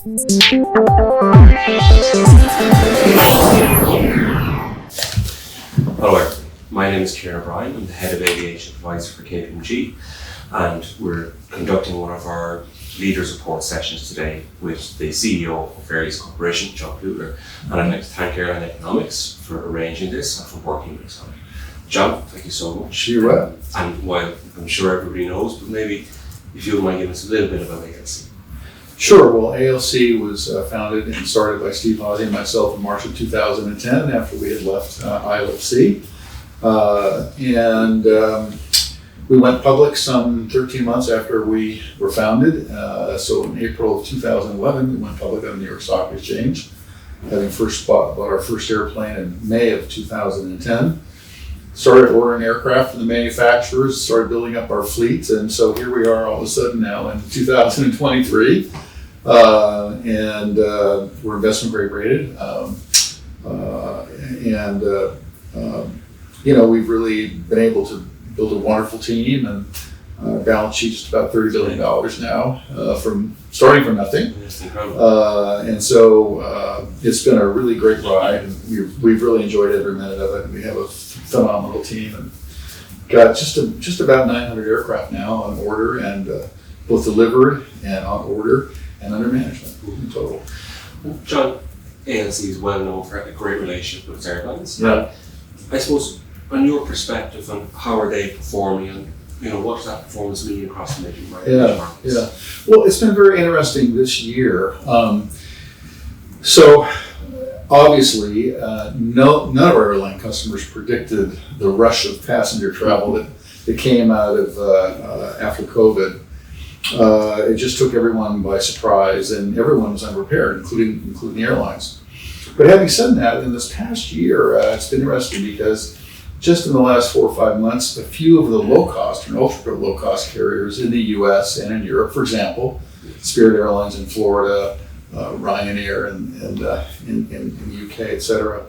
Hello, my name is Kieran. I'm the Head of Aviation Advisor for KPMG, and we're conducting one of our Leaders Report sessions today with the CEO of Lease Corporation, John Plueger, and I'd like to thank Airline Economics for arranging this and for working with us on it. John, thank you so much. You're welcome. And while I'm sure everybody knows, but maybe if you might give us a little bit about ALC. Sure. Well, ALC was founded and started by Steve Hawsey and myself in March of 2010 after we had left ILFC. We went public some 13 months after we were founded. So in April of 2011, we went public on the New York Stock Exchange, having bought our first airplane in May of 2010. Started ordering aircraft from the manufacturers, started building up our fleet, and so here we are all of a sudden now in 2023. We're investment grade rated. We've really been able to build a wonderful team, and our balance sheet just about $30 billion now, starting from nothing. That's incredible. It's been a really great ride, and we've really enjoyed every minute of it. We have a phenomenal team, and got just about 900 aircraft now on order, and both delivered and on order and under management in total. John, ALC is well known for a great relationship with its airlines. Yeah. I suppose, on your perspective, on how are they performing, and what does that performance mean across the major markets? Yeah. Well, it's been very interesting this year. Obviously, none of our airline customers predicted the rush of passenger travel that came out of after COVID. It just took everyone by surprise, and everyone was unprepared, including the airlines. But having said that, in this past year, it's been interesting because just in the last 4 or 5 months, a few of the low-cost and ultra-low-cost carriers in the U.S. and in Europe, for example, Spirit Airlines in Florida, Ryanair in the UK, etc.,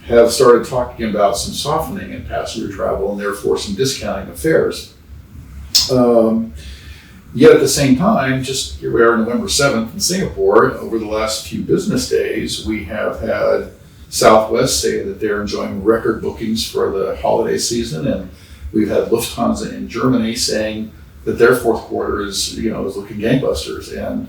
have started talking about some softening in passenger travel and therefore some discounting of fares. Yet at the same time, just here we are November 7th in Singapore, over the last few business days, we have had Southwest say that they're enjoying record bookings for the holiday season, and we've had Lufthansa in Germany saying that their fourth quarter is looking gangbusters. And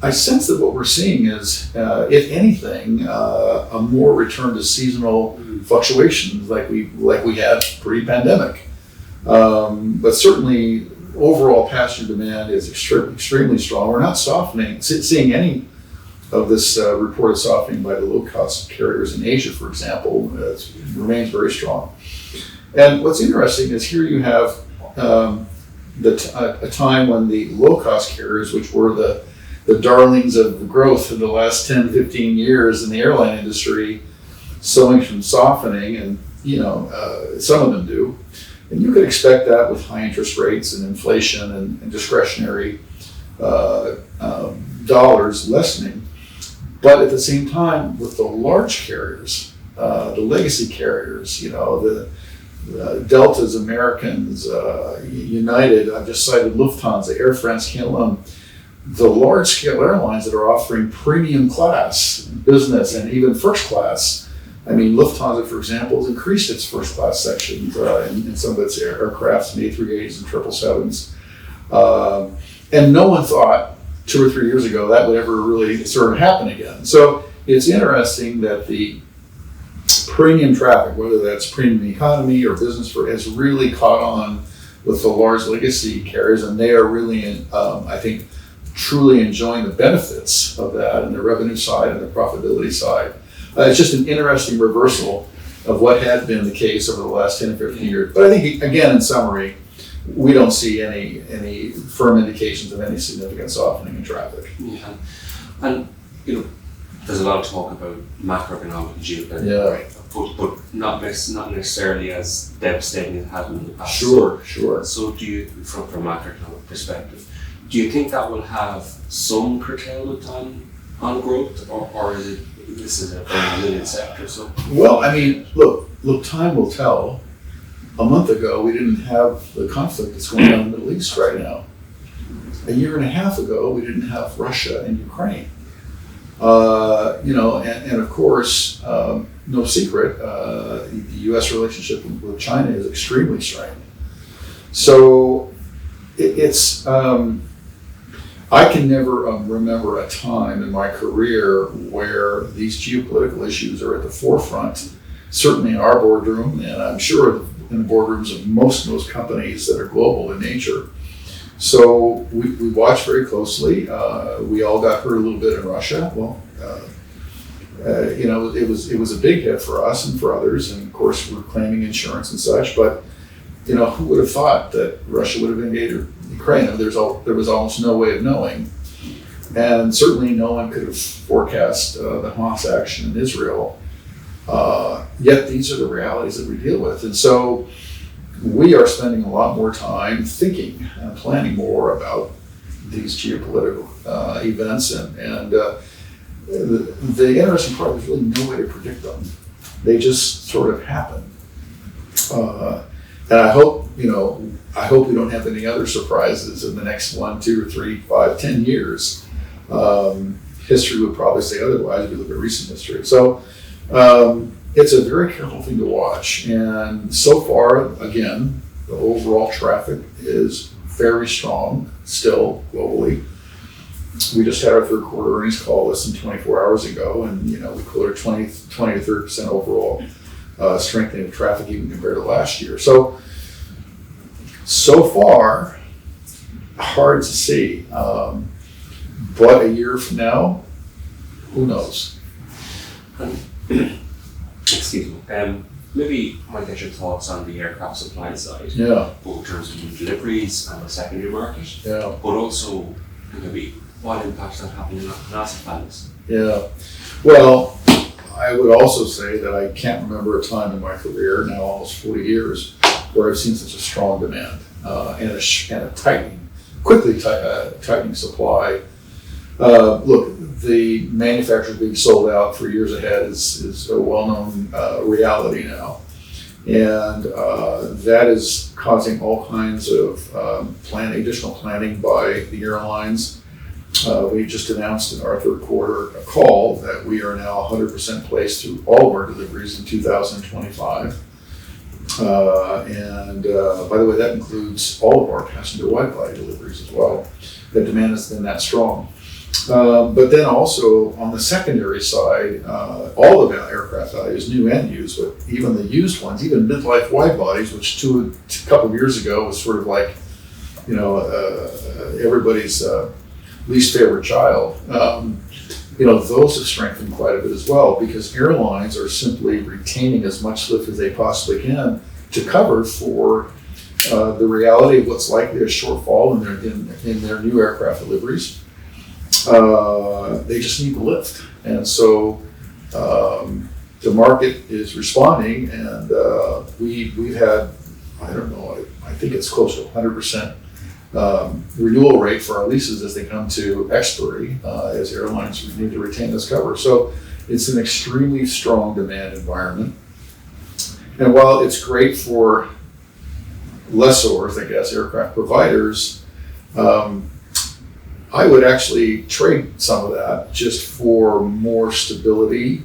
I sense that what we're seeing is, if anything, a more return to seasonal fluctuations like we had pre-pandemic. But certainly, overall passenger demand is extremely strong. We're not seeing any of this reported softening by the low-cost carriers in Asia, for example. It remains very strong. And what's interesting is here you have a time when the low-cost carriers, which were the darlings of the growth in the last 10, 15 years in the airline industry, showing some softening, and some of them do. And you could expect that with high interest rates and inflation and discretionary dollars lessening. But at the same time, with the large carriers, the legacy carriers, the Deltas, Americans, United, I've just cited Lufthansa, Air France, KLM, the large scale airlines that are offering premium class, business, and even first class. I mean, Lufthansa, for example, has increased its first class sections in some of its aircrafts, and A380s and 777s. And no one thought 2 or 3 years ago that would ever really sort of happen again. So it's interesting that the premium traffic, whether that's premium economy or business, has really caught on with the large legacy carriers, and they are really, I think, truly enjoying the benefits of that in the revenue side and the profitability side. It's just an interesting reversal of what had been the case over the last 10 or 15 years. But I think, again, in summary, we don't see any firm indications of any significant softening in traffic. Yeah. And, there's a lot of talk about macroeconomic and geopolitical, right? But not necessarily as devastating as it has been in the past. Sure. So do you, from a macroeconomic perspective, do you think that will have some curtailment on growth, or is it this is a very limited sector? So well, I mean, look, time will tell. A month ago, we didn't have the conflict that's going on in the Middle East right now. a year and a half ago, we didn't have Russia and Ukraine. And of course, no secret, the U.S. relationship with China is extremely strained. So I can never remember a time in my career where these geopolitical issues are at the forefront, certainly in our boardroom, and I'm sure in the boardrooms of most companies that are global in nature. So we watch very closely. We all got hurt a little bit in Russia. Well, it was a big hit for us and for others, and of course we're claiming insurance and such. But who would have thought that Russia would have invaded Ukraine? There was almost no way of knowing, and certainly no one could have forecast the Hamas action in Israel. Yet these are the realities that we deal with, and so we are spending a lot more time thinking and planning more about these geopolitical events, and the interesting part, there's really no way to predict them. They just sort of happen. And I hope we don't have any other surprises in the next 1, 2, 3, 5, 10 years. History would probably say otherwise if you look at recent history. So it's a very careful thing to watch. And so far, again, the overall traffic is very strong still globally. We just had our third quarter earnings call less than 24 hours ago, and we quoted 20 to 30% overall strengthening of traffic even compared to last year. So far, hard to see. But a year from now, who knows? Excuse me. Maybe I might get your thoughts on the aircraft supply side. Yeah. Both in terms of new deliveries and the secondary market. Yeah. But also maybe what impact is that having on asset values? Yeah. Well, I would also say that I can't remember a time in my career, now almost 40 years, where I've seen such a strong demand and a quickly tightening supply. Look, the manufacturers being sold out for years ahead is a well-known reality now. And that is causing all kinds of additional planning by the airlines. We just announced in our third quarter call that we are now 100% placed through all of our deliveries in 2025. And by the way, that includes all of our passenger wide-body deliveries as well. The demand has been that strong. But then also on the secondary side, all of our aircraft values, new and used, but even the used ones, even mid-life wide bodies, which a couple of years ago was sort of like, everybody's least favorite child. Those have strengthened quite a bit as well, because airlines are simply retaining as much lift as they possibly can to cover for the reality of what's likely a shortfall in their new aircraft deliveries. They just need the lift, and so the market is responding, and we've had, I don't know, I think it's close to 100% renewal rate for our leases as they come to expiry, as airlines need to retain this cover. So it's an extremely strong demand environment, and while it's great for lessors, I guess, aircraft providers, I would actually trade some of that just for more stability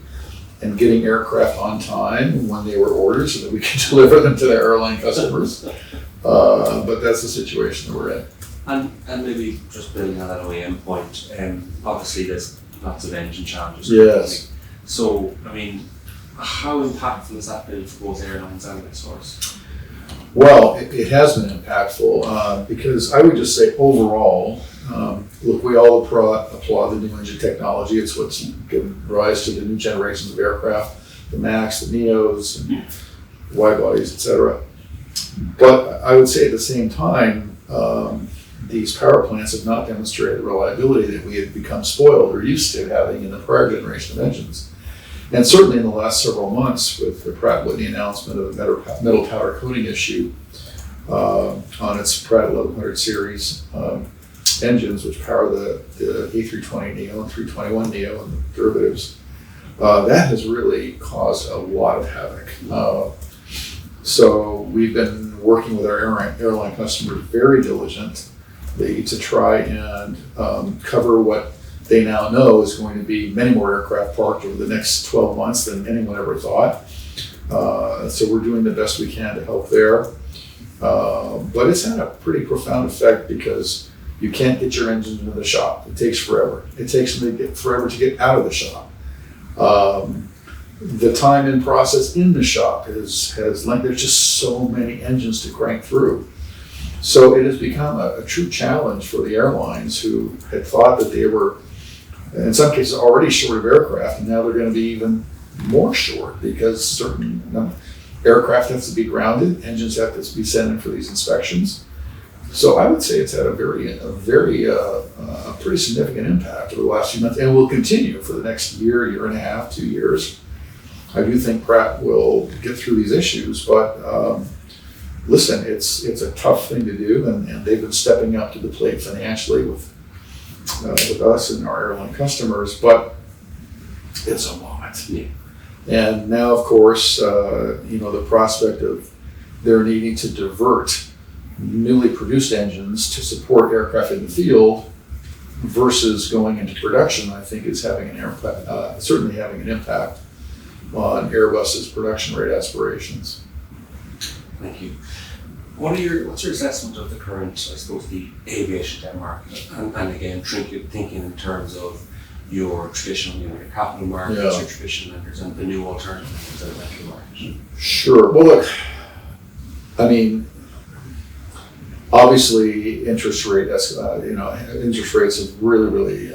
and getting aircraft on time when they were ordered so that we can deliver them to their airline customers. But that's the situation that we're in. And maybe just building on that OEM point, obviously there's lots of engine challenges. Yes. So, how impactful has that been for both airlines and lessors? Well, it has been impactful because I would just say overall, look, we all applaud the new engine technology. It's what's given rise to the new generations of aircraft, the MAX, the NEOs, and wide bodies, etc. But I would say at the same time, these power plants have not demonstrated the reliability that we had become spoiled or used to having in the prior generation of engines. And certainly in the last several months, with the Pratt & Whitney announcement of the metal powder coating issue on its Pratt 1100 series engines, which power the A320neo and 321neo and the derivatives, that has really caused a lot of havoc. So we've been working with our airline customers, very diligent to try and cover what they now know is going to be many more aircraft parked over the next 12 months than anyone ever thought. So we're doing the best we can to help there. But it's had a pretty profound effect because you can't get your engines into the shop. It takes forever. It takes forever to get out of the shop. The time in process in the shop has lengthened. There's just so many engines to crank through. So it has become a true challenge for the airlines who had thought that they were, in some cases, already short of aircraft, and now they're going to be even more short because certain aircraft have to be grounded, engines have to be sent in for these inspections. So I would say it's had a pretty significant impact over the last few months, and will continue for the next year and a half, 2 years. I do think Pratt will get through these issues, but listen, it's a tough thing to do, and they've been stepping up to the plate financially with us and our airline customers, but it's a lot. Yeah. And now, of course, the prospect of their needing to divert newly produced engines to support aircraft in the field versus going into production, I think is certainly having an impact on Airbus's production rate aspirations. Thank you. What's your assessment of the current, I suppose, the aviation debt market? And again, thinking in terms of your traditional, your capital markets, your traditional lenders, and the new alternative lenders that are entering the market. Sure. Well, look, I mean, obviously, interest rates have really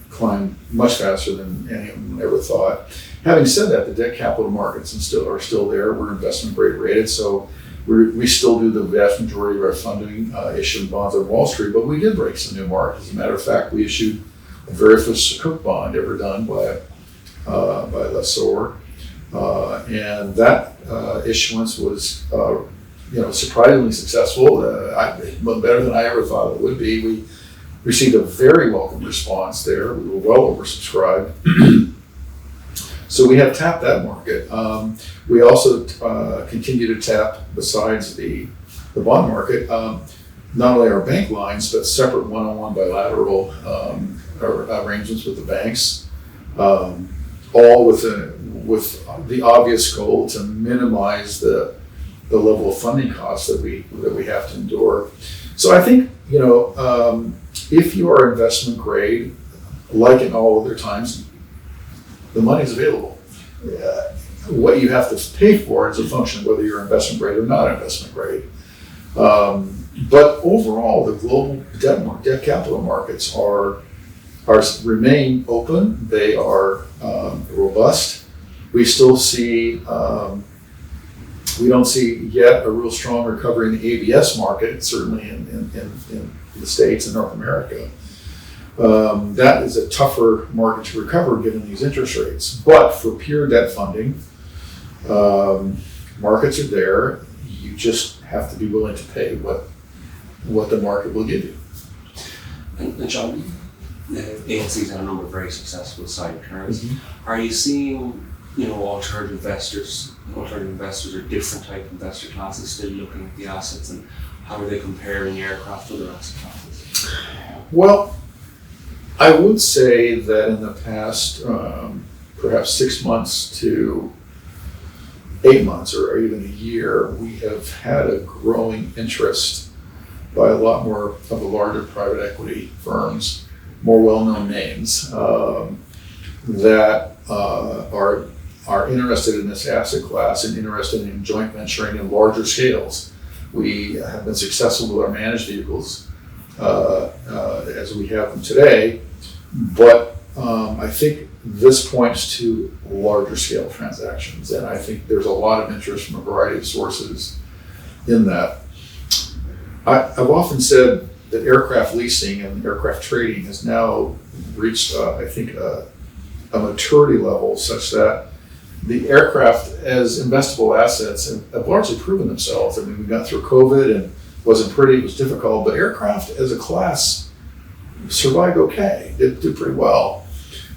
climbed much faster than anyone ever thought. Having said that, the debt capital markets are still there. We're investment grade rated, so we still do the vast majority of our funding issuing bonds on Wall Street, but we did break some new markets. As a matter of fact, we issued the very first Sukuk bond ever done by lessor, and that issuance was surprisingly successful. Better than I ever thought it would be. We received a very welcome response there. We were well oversubscribed. So we have tapped that market. We also continue to tap, besides the bond market, not only our bank lines, but separate one-on-one bilateral arrangements with the banks, all with the obvious goal to minimize the level of funding costs that we have to endure. So I think, if you are investment grade, like in all other times, the money's available. What you have to pay for is a function of whether you're investment grade or not investment grade. But overall, the global debt capital markets remain open. They are robust. We still see. We don't see yet a real strong recovery in the ABS market, certainly in the States and North America. That is a tougher market to recover given these interest rates. But for pure debt funding, markets are there. You just have to be willing to pay what the market will give you. And John, ANC's had a number of very successful sidecars. Mm-hmm. Are you seeing, alternative investors or different type of investor classes still looking at the assets, and how are they comparing aircraft to other asset classes? Well, I would say that in the past, perhaps 6 months to 8 months or even a year, we have had a growing interest by a lot more of the larger private equity firms, more well-known names, that are interested in this asset class and interested in joint venturing in larger scales. We have been successful with our managed vehicles as we have them today, but I think this points to larger scale transactions, and I think there's a lot of interest from a variety of sources in that. I've often said that aircraft leasing and aircraft trading has now reached, I think, a maturity level such that the aircraft as investable assets have largely proven themselves. I mean, we got through COVID and it was difficult, but aircraft as a class survived okay, did pretty well.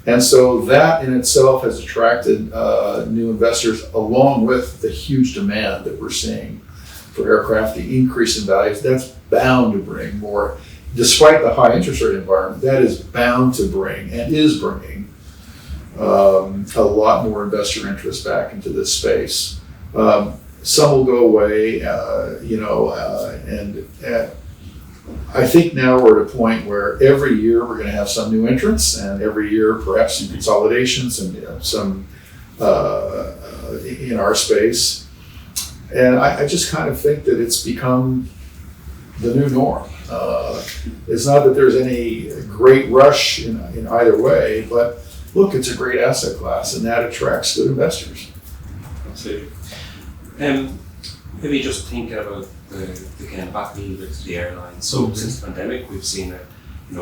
And so that in itself has attracted new investors, along with the huge demand that we're seeing for aircraft, the increase in values. That's bound to bring more despite the high interest rate environment, that is bound to bring and is bringing a lot more investor interest back into this space. Some will go away, and I think now we're at a point where every year we're going to have some new entrants, and every year perhaps some consolidations and some in our space. And I just kind of think that it's become the new norm. It's not that there's any great rush in either way, but look, it's a great asset class, and that attracts good investors. Absolutely. Maybe just thinking about the kind of back lever to the airlines. So since the pandemic, we've seen a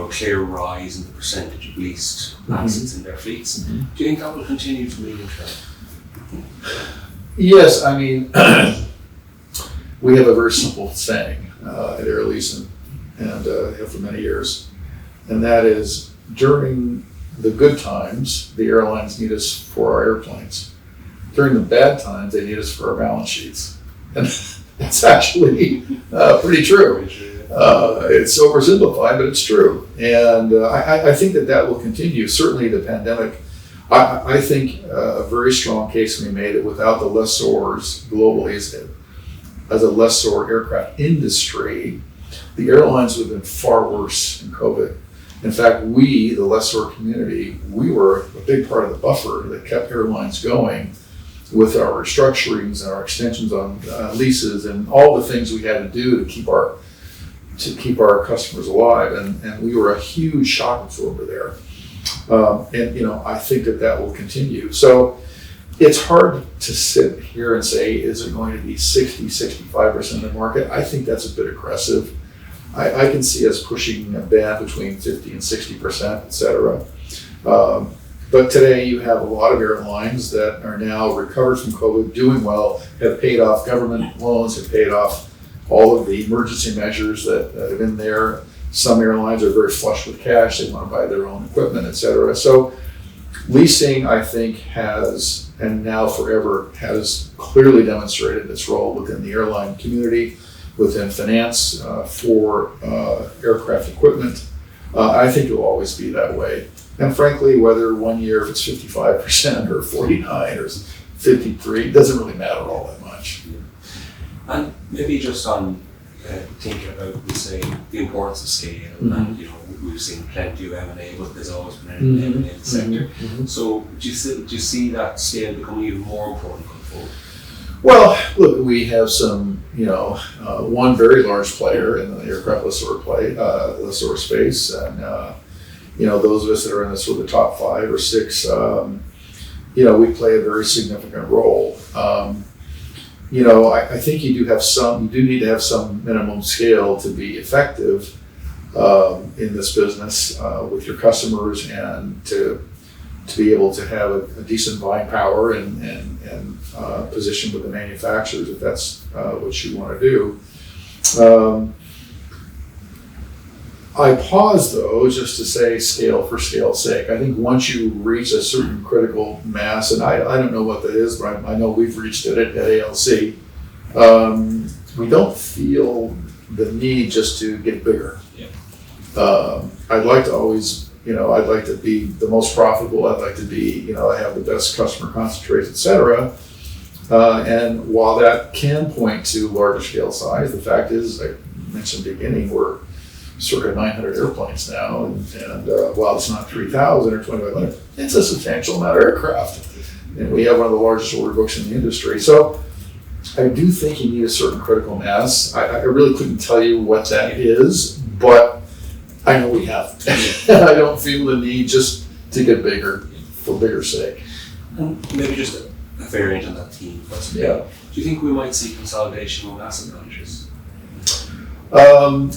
clear rise in the percentage of leased assets in their fleets. Do you think that will continue to medium term? Yes, I mean, we have a very simple saying at Air Lease and have for many years, and that is during the good times, the airlines need us for our airplanes. During the bad times, they need us for our balance sheets. And that's actually pretty true. It's oversimplified, but it's true. And I think that will continue. Certainly the pandemic, I think a very strong case can be made that without the lessors globally as a lessor aircraft industry, the airlines would have been far worse in COVID. In fact, we, the lessor community, we were a big part of the buffer that kept airlines going with our restructurings and our extensions on leases and all the things we had to do to keep our customers alive. And we were a huge shock absorber there. I think that will continue. So it's hard to sit here and say, is it going to be 60, 65% of the market? I think that's a bit aggressive. I can see us pushing a band between 50 and 60%, et cetera. But today you have a lot of airlines that are now recovered from COVID, doing well, have paid off government loans, have paid off all of the emergency measures that have been there. Some airlines are very flush with cash, they want to buy their own equipment, et cetera. So leasing, I think, has, and now forever, has clearly demonstrated its role within the airline community, within finance for aircraft equipment. I think it will always be that way. And frankly, whether one year if it's 55% or 49 or 53, it doesn't really matter all that much. Yeah. And maybe just on thinking about, we say, the importance of scale, and we've seen plenty of M&A, but there's always been an M&A in the sector. So do you see that scale becoming even more important going forward? Well, look, we have some, one very large player in the aircraft lessor space, and those of us that are in the sort of the top 5 or 6, we play a very significant role. I think you do need to have some minimum scale to be effective in this business with your customers, and to be able to have a decent buying power and position with the manufacturers if that's what you want to do. I pause though, just to say scale for scale's sake. I think once you reach a certain critical mass, and I don't know what that is, but I know we've reached it at ALC, we don't feel the need just to get bigger. Yeah. I'd like to always, I'd like to be the most profitable. I'd like to be, have the best customer concentration, et cetera. And while that can point to larger scale size, the fact is, I mentioned at the beginning, we're circa 900 airplanes now, and while it's not 3,000 or 2,500, it's a substantial amount of aircraft, and we have one of the largest order books in the industry. So I do think you need a certain critical mass. I really couldn't tell you what that is, but I know we have. I don't feel the need just to get bigger for bigger sake. And maybe just a variant on that theme. Yeah. Do you think we might see consolidation on asset managers?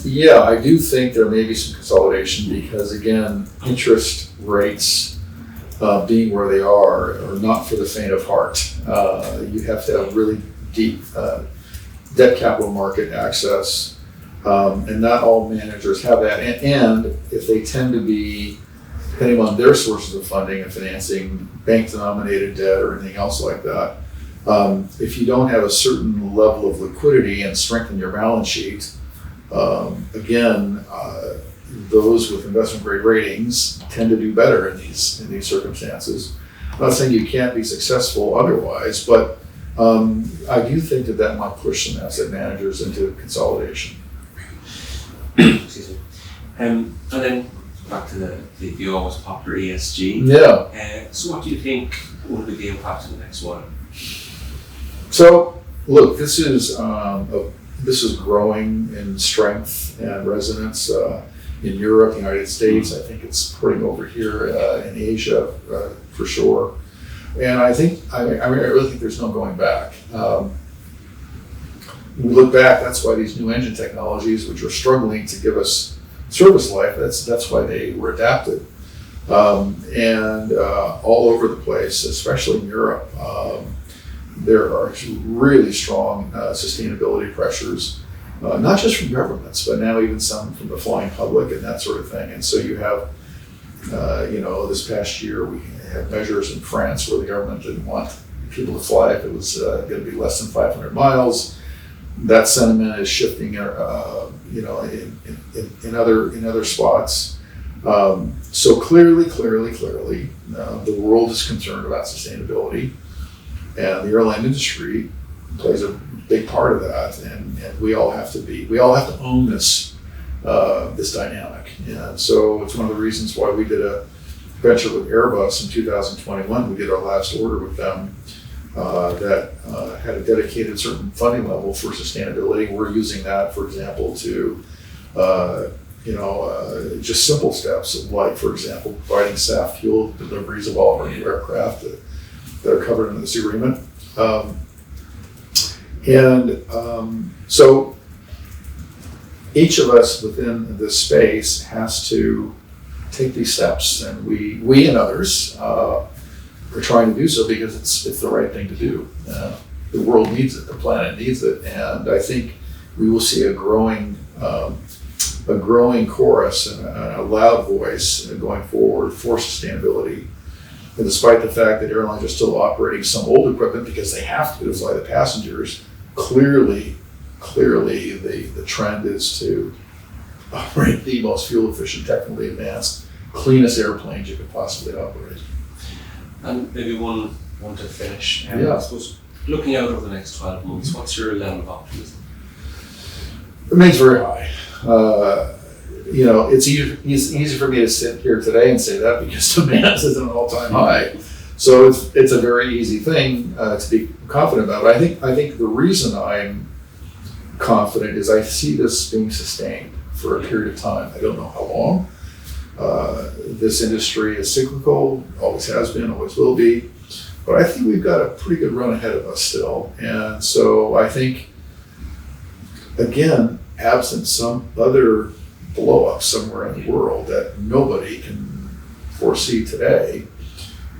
Yeah, I do think there may be some consolidation because, again, interest rates being where they are not for the faint of heart. You have to have really deep debt capital market access, and not all managers have that. And if they tend to be, depending on their sources of funding and financing, bank-denominated debt or anything else like that, if you don't have a certain level of liquidity and strengthen your balance sheet, Again, those with investment grade ratings tend to do better in these circumstances. I'm not saying you can't be successful otherwise, but I do think that might push some asset managers into consolidation. Excuse me. And then back to the always popular ESG. Yeah. So what do you think will be the impact in the next while? So look, this is growing in strength and resonance in Europe, the United States. I think it's spreading over here in Asia for sure. And I really think there's no going back. When we look back, that's why these new engine technologies, which are struggling to give us service life, that's why they were adapted. And all over the place, especially in Europe, there are really strong sustainability pressures, not just from governments, but now even some from the flying public and that sort of thing. And so you have, this past year we had measures in France where the government didn't want people to fly if it was going to be less than 500 miles. That sentiment is shifting, in other spots. So clearly, the world is concerned about sustainability, and the airline industry plays a big part of that. And we all have to own this dynamic. And so it's one of the reasons why we did a venture with Airbus in 2021. We did our last order with them. That had a dedicated certain funding level for sustainability. We're using that, for example, to just simple steps like, for example, providing SAF fuel deliveries of all of our new aircraft that are covered in this agreement. So each of us within this space has to take these steps, and we and others are trying to do so because it's the right thing to do. The world needs it, the planet needs it, and I think we will see a growing chorus and a loud voice going forward for sustainability. And despite the fact that airlines are still operating some old equipment because they have to fly the passengers, clearly the trend is to operate the most fuel efficient, technically advanced, cleanest airplanes you could possibly operate. And maybe one to finish. Yeah. I suppose looking out over the next 12 months, what's your level of optimism? Remains very high. It's easy for me to sit here today and say that because demand is at an all-time high. So it's a very easy thing to be confident about. But I think the reason I'm confident is I see this being sustained for a period of time. I don't know how long. This industry is cyclical, always has been, always will be, but I think we've got a pretty good run ahead of us still. And so I think, again, absent some other blow up somewhere in the world that nobody can foresee today,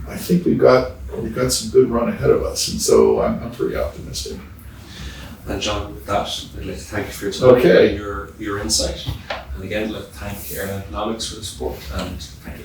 I think we've got some good run ahead of us. And so I'm pretty optimistic. And John, with that, I'd like to thank you for your time and your insight. And again, I'd like to thank Airline Economics for the support, and thank you.